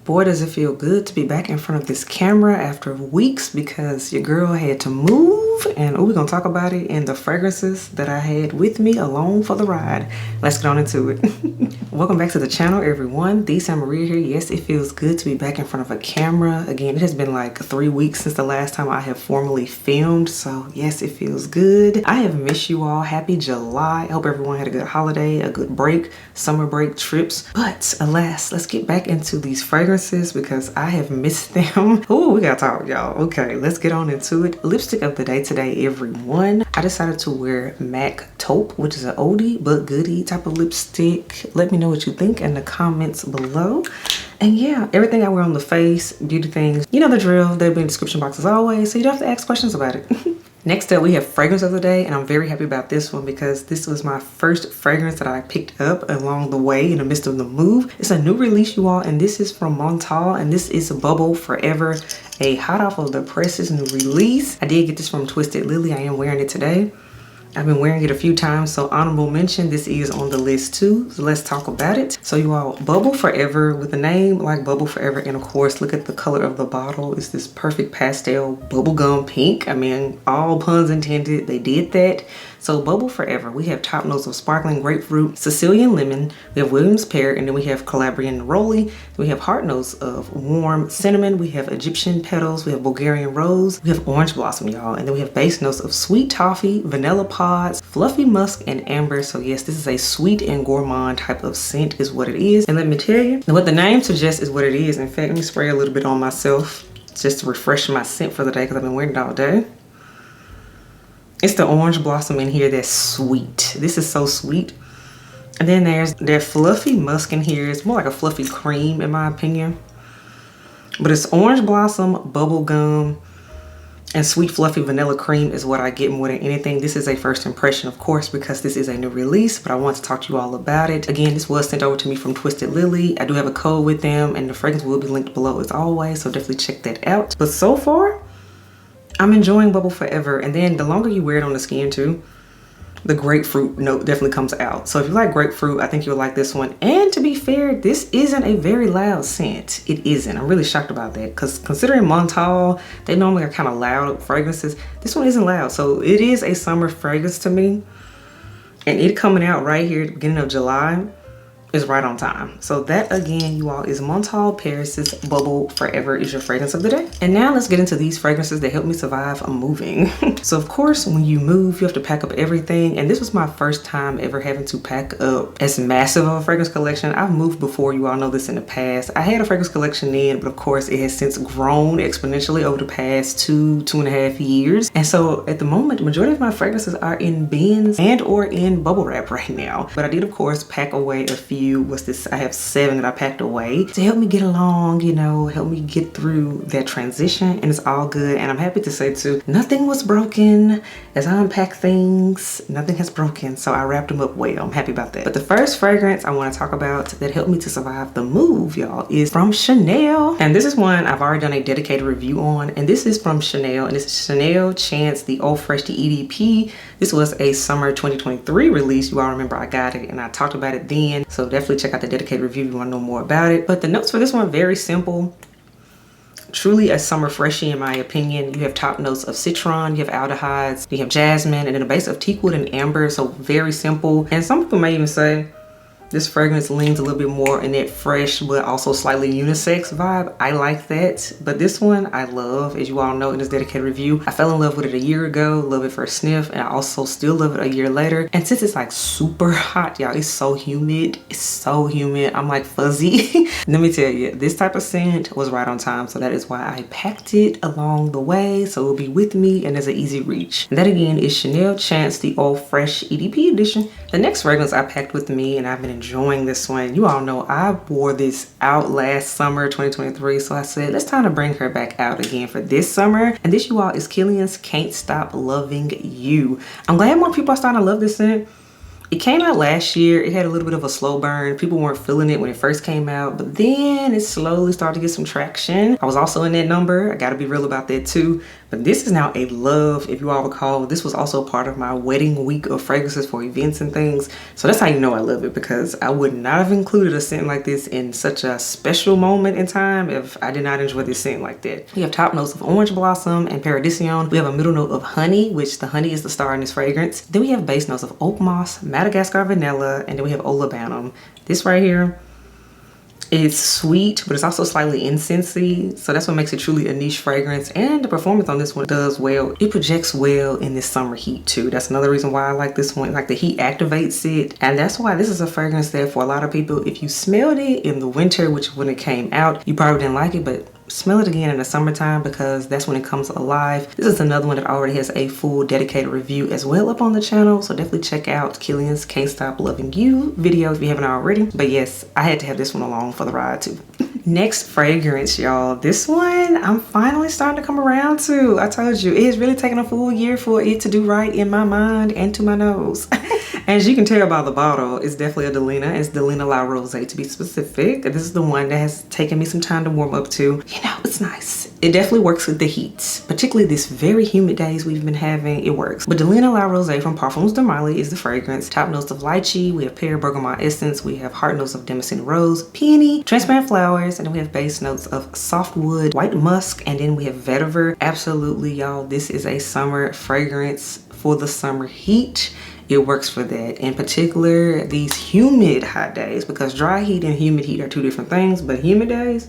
Boy, does it feel good to be back in front of this camera after weeks because your girl had to move, and we're gonna talk about it and the fragrances that I had with me along for the ride. Let's get on into it. Welcome back to the channel, everyone. The Maria here. Yes, it feels good to be back in front of a camera again. It has been like 3 weeks since the last time I have formally filmed, so yes, it feels good. I have missed you all. Happy July. I hope everyone had a good holiday, a good break, summer break trips. But alas, let's get back into these fragrances because I have missed them. Oh, we gotta talk, y'all. Okay, let's get on into it. Lipstick of the day today, everyone. I decided to wear MAC Taupe, which is an oldie but goodie type of lipstick. Let me know what you think in the comments below. And yeah, everything I wear on the face, beauty things, you know the drill. They'll be in the description box as always, so you don't have to ask questions about it. Next up, we have fragrance of the day, and I'm very happy about this one because this was my first fragrance that I picked up along the way in the midst of the move. It's a new release, you all, and this is from Montal, and this is Bubble Forever, a hot off of the presses new release. I did get this from Twisted Lily. I am wearing it today. I've been wearing it a few times, so honorable mention, this is on the list too. So let's talk about it. So you all, Bubble Forever with a name like Bubble Forever, and of course, look at the color of the bottle. It's this perfect pastel bubblegum pink. I mean, all puns intended, they did that. So Bubble Forever, we have top notes of sparkling grapefruit, Sicilian lemon, we have Williams pear, and then we have Calabrian neroli. We have heart notes of warm cinnamon, we have Egyptian petals, we have Bulgarian rose, we have orange blossom, y'all, and then we have base notes of sweet toffee, vanilla pods, fluffy musk, and amber. So yes, this is a sweet and gourmand type of scent is what it is. And let me tell you, what the name suggests is what it is. In fact, let me spray a little bit on myself just to refresh my scent for the day because I've been wearing it all day. It's the orange blossom in here that's sweet. This is so sweet. And then there's that fluffy musk in here. It's more like a fluffy cream in my opinion. But it's orange blossom, bubble gum, and sweet fluffy vanilla cream is what I get more than anything. This is a first impression, of course, because this is a new release, but I want to talk to you all about it. Again, this was sent over to me from Twisted Lily. I do have a code with them, and the fragrance will be linked below as always, so definitely check that out. But so far, I'm enjoying Bubble Forever, and then the longer you wear it on the skin too, the grapefruit note definitely comes out. So if you like grapefruit, I think you'll like this one. And to be fair, this isn't a very loud scent. It isn't. I'm really shocked about that because considering Montal, they normally are kind of loud fragrances. This one isn't loud, so it is a summer fragrance to me. And it coming out right here at the beginning of July is right on time. So that again, you all, is Montal Paris's Bubble Forever is your fragrance of the day. And now let's get into these fragrances that help me survive moving. So of course, when you move, you have to pack up everything. And this was my first time ever having to pack up as massive of a fragrance collection. I've moved before, you all know this in the past. I had a fragrance collection then, but of course it has since grown exponentially over the past 2.5 years. And so at the moment, the majority of my fragrances are in bins and or in bubble wrap right now. But I did of course pack away a few. Was this, I have 7 that I packed away to help me get along, you know, help me get through that transition, and it's all good. And I'm happy to say too, nothing was broken as I unpack things. Nothing has broken, so I wrapped them up well. I'm happy about that. But the first fragrance I want to talk about that helped me to survive the move, y'all, is from Chanel. And this is one I've already done a dedicated review on, and this is from Chanel, and it's Chanel Chance the Eau Fraiche the EDP. This was a summer 2023 release. You all remember I got it and I talked about it then, so definitely check out the dedicated review if you want to know more about it. But the notes for this one, very simple. Truly a summer freshie in my opinion. You have top notes of citron, you have aldehydes, you have jasmine, and then a base of teakwood and amber. So very simple. And some people may even say this fragrance leans a little bit more in that fresh but also slightly unisex vibe. I like that. But this one I love, as you all know in this dedicated review. I fell in love with it a year ago, love it for a sniff, and I also still love it a year later. And since it's like super hot, y'all, it's so humid. It's so humid. I'm like fuzzy. Let me tell you, this type of scent was right on time. So that is why I packed it along the way. So it'll be with me and it's an easy reach. And that again is Chanel Chance the Eau Fraiche EDP edition. The next fragrance I packed with me, and I've been enjoying this one. You all know I wore this out last summer 2023, so I said it's time to bring her back out again for this summer. And this, you all, is Killian's Can't Stop Loving You. I'm glad more people are starting to love this scent. It came out last year. It had a little bit of a slow burn. People weren't feeling it when it first came out, but then it slowly started to get some traction. I was also in that number. I gotta be real about that too. But this is now a love. If you all recall, this was also part of my wedding week of fragrances for events and things. So that's how you know I love it, because I would not have included a scent like this in such a special moment in time if I did not enjoy this scent like that. We have top notes of orange blossom and paradisium. We have a middle note of honey, which the honey is the star in this fragrance. Then we have base notes of oak moss, Madagascar vanilla, and then we have olibanum. This right here, it's sweet, but it's also slightly incensey, so that's what makes it truly a niche fragrance. And the performance on this one does well. It projects well in this summer heat too. That's another reason why I like this one. Like, the heat activates it, and that's why this is a fragrance that for a lot of people, if you smelled it in the winter, which when it came out, you probably didn't like it, but smell it again in the summertime, because that's when it comes alive. This is another one that already has a full dedicated review as well up on the channel, so definitely check out Killian's Can't Stop Loving You video if you haven't already. But yes, I had to have this one along for the ride too. Next fragrance, y'all. This one I'm finally starting to come around to. I told you, it has really taken a full year for it to do right in my mind and to my nose. As you can tell by the bottle, it's definitely a Delina. It's Delina La Ros to be specific. This is the one that has taken me some time to warm up to. You know, it's nice. It definitely works with the heat, particularly this very humid days we've been having. It works. But Delina La Ros from Parfums de Marly is the fragrance. Top notes of lychee. We have pear bergamot essence. We have heart notes of Damascene rose, peony, transparent flowers, and then we have base notes of softwood, white musk, and then we have vetiver. Absolutely, y'all. This is a summer fragrance for the summer heat. It works for that. In particular, these humid hot days, because dry heat and humid heat are two different things, but humid days,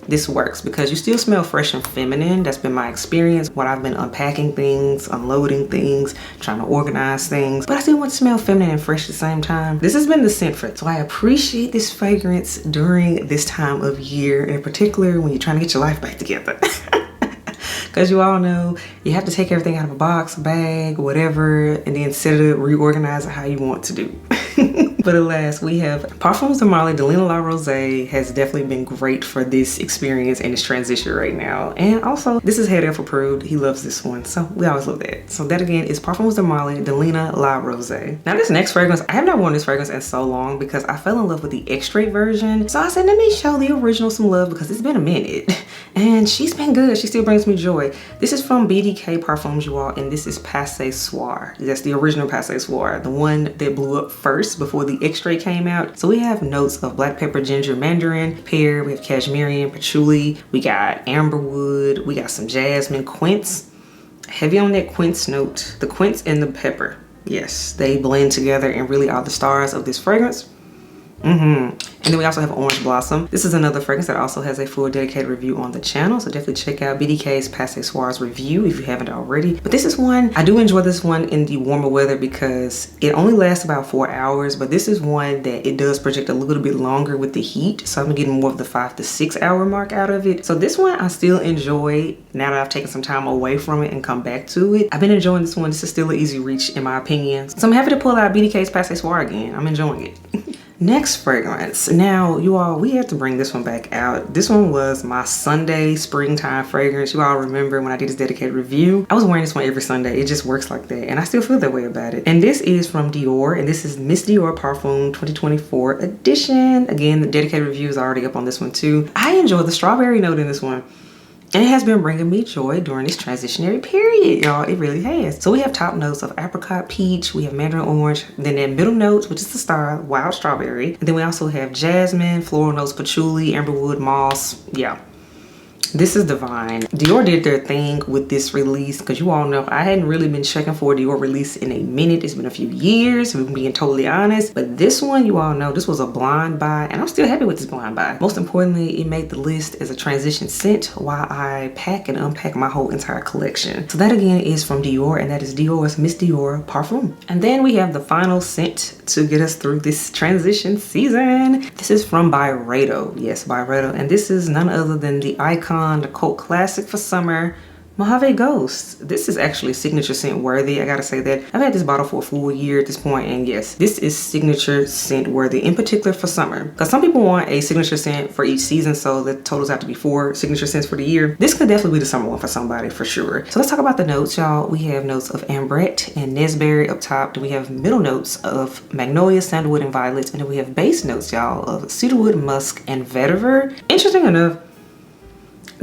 this works because you still smell fresh and feminine. That's been my experience when I've been unpacking things, unloading things, trying to organize things, but I still want to smell feminine and fresh at the same time. This has been the scent for it. So I appreciate this fragrance during this time of year, in particular when you're trying to get your life back together. Because you all know you have to take everything out of a box, bag, whatever, and then set it up, reorganize it how you want to do. But alas, we have Parfums de Marly. Delina La Ros has definitely been great for this experience and this transition right now. And also, this is head elf approved. He loves this one, so we always love that. So that again is Parfums de Marly, Delina La Ros. Now this next fragrance, I have not worn this fragrance in so long because I fell in love with the extrait version. So I said, let me show the original some love because it's been a minute. And she's been good. She still brings me joy. This is from BDK Parfums, you all, and this is Pswar. That's the original Pswar, the one that blew up first before the extrait came out. So we have notes of black pepper, ginger, mandarin, pear, we have cashmere, patchouli, we got amberwood, we got some jasmine, quince. Heavy on that quince note. The quince and the pepper. Yes, they blend together and really are the stars of this fragrance. And then we also have orange blossom. This is another fragrance that also has a full dedicated review on the channel, so definitely check out BDK's Pswar's review if you haven't already. But this is one, I do enjoy this one in the warmer weather because it only lasts about 4 hours, but this is one that it does project a little bit longer with the heat, so I'm getting more of the 5 to 6 hour mark out of it. So this one I still enjoy now that I've taken some time away from it and come back to it. I've been enjoying this one. This is still an easy reach in my opinion, so I'm happy to pull out BDK's Pswar again. I'm enjoying it. Next fragrance. Now, you all, we have to bring this one back out. This one was my Sunday springtime fragrance. You all remember when I did this dedicated review, I was wearing this one every Sunday. It just works like that. And I still feel that way about it. And this is from Dior, and this is Miss Dior Parfum 2024 edition. Again, the dedicated review is already up on this one too. I enjoy the strawberry note in this one. And it has been bringing me joy during this transitionary period, y'all. It really has. So we have top notes of apricot, peach, we have mandarin orange, then that middle notes, which is the star, wild strawberry. And then we also have jasmine, floral notes, patchouli, amberwood, moss. Yeah. This is divine. Dior did their thing with this release because you all know I hadn't really been checking for a Dior release in a minute. It's been a few years, if I'm being totally honest. But this one, you all know, this was a blind buy, and I'm still happy with this blind buy. Most importantly, it made the list as a transition scent while I pack and unpack my whole entire collection. So that again is from Dior, and that is Dior's Miss Dior Parfum. And then we have the final scent to get us through this transition season. This is from Byredo. Yes, Byredo. And this is none other than the icon, the cult classic for summer, Mojave Ghost. This is actually signature scent worthy. I gotta say that. I've had this bottle for a full year at this point, and yes, this is signature scent worthy, in particular for summer. Because some people want a signature scent for each season, so the totals have to be 4 signature scents for the year. This could definitely be the summer one for somebody for sure. So let's talk about the notes, y'all. We have notes of ambrette and nesberry up top. Then we have middle notes of magnolia, sandalwood, and violets. And then we have base notes, y'all, of cedarwood, musk, and vetiver. Interesting enough,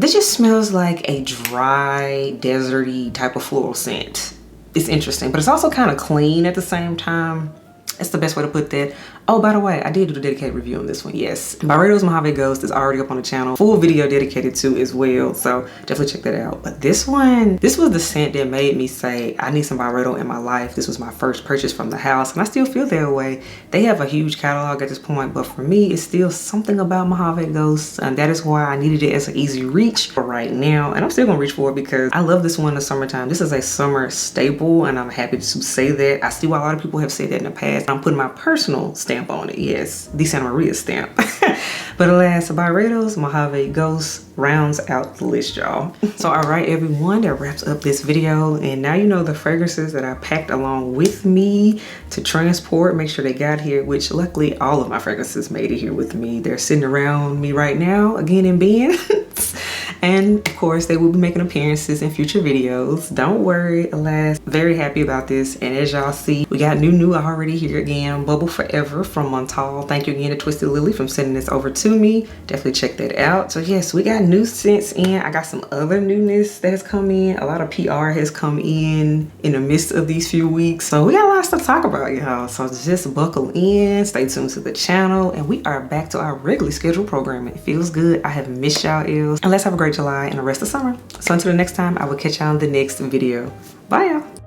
This just smells like a dry, deserty type of floral scent. It's interesting, but it's also kind of clean at the same time. That's the best way to put that. Oh, by the way, I did do a dedicated review on this one, yes. Byredo's Mojave Ghost is already up on the channel. Full video dedicated to as well, so definitely check that out. But this one, this was the scent that made me say, I need some Byredo in my life. This was my first purchase from the house, and I still feel that way. They have a huge catalog at this point, but for me, it's still something about Mojave Ghost, and that is why I needed it as an easy reach for right now. And I'm still gonna reach for it because I love this one in the summertime. This is a summer staple, and I'm happy to say that. I see why a lot of people have said that in the past. I'm putting my personal stamp on it, yes, the Santa Maria stamp. But alas, Byredo's Mojave Ghost rounds out the list, y'all. So all right, everyone, that wraps up this video, and now you know the fragrances that I packed along with me to transport. Make sure they got here, which luckily all of my fragrances made it here with me. They're sitting around me right now, again in bins. And of course, they will be making appearances in future videos. Don't worry, alas, very happy about this. And as y'all see, we got new already here again. Bubble Forever from Montal. Thank you again to Twisted Lily for sending this over to me. Definitely check that out. So yes, we got new scents in. I got some other newness that has come in. A lot of PR has come in the midst of these few weeks. So we got a lot of stuff to talk about, y'all. So just buckle in, stay tuned to the channel, and we are back to our regularly scheduled programming. It feels good. I have missed y'all ills. And let's have a great July and the rest of summer. So until the next time, I will catch y'all in the next video. Bye, y'all.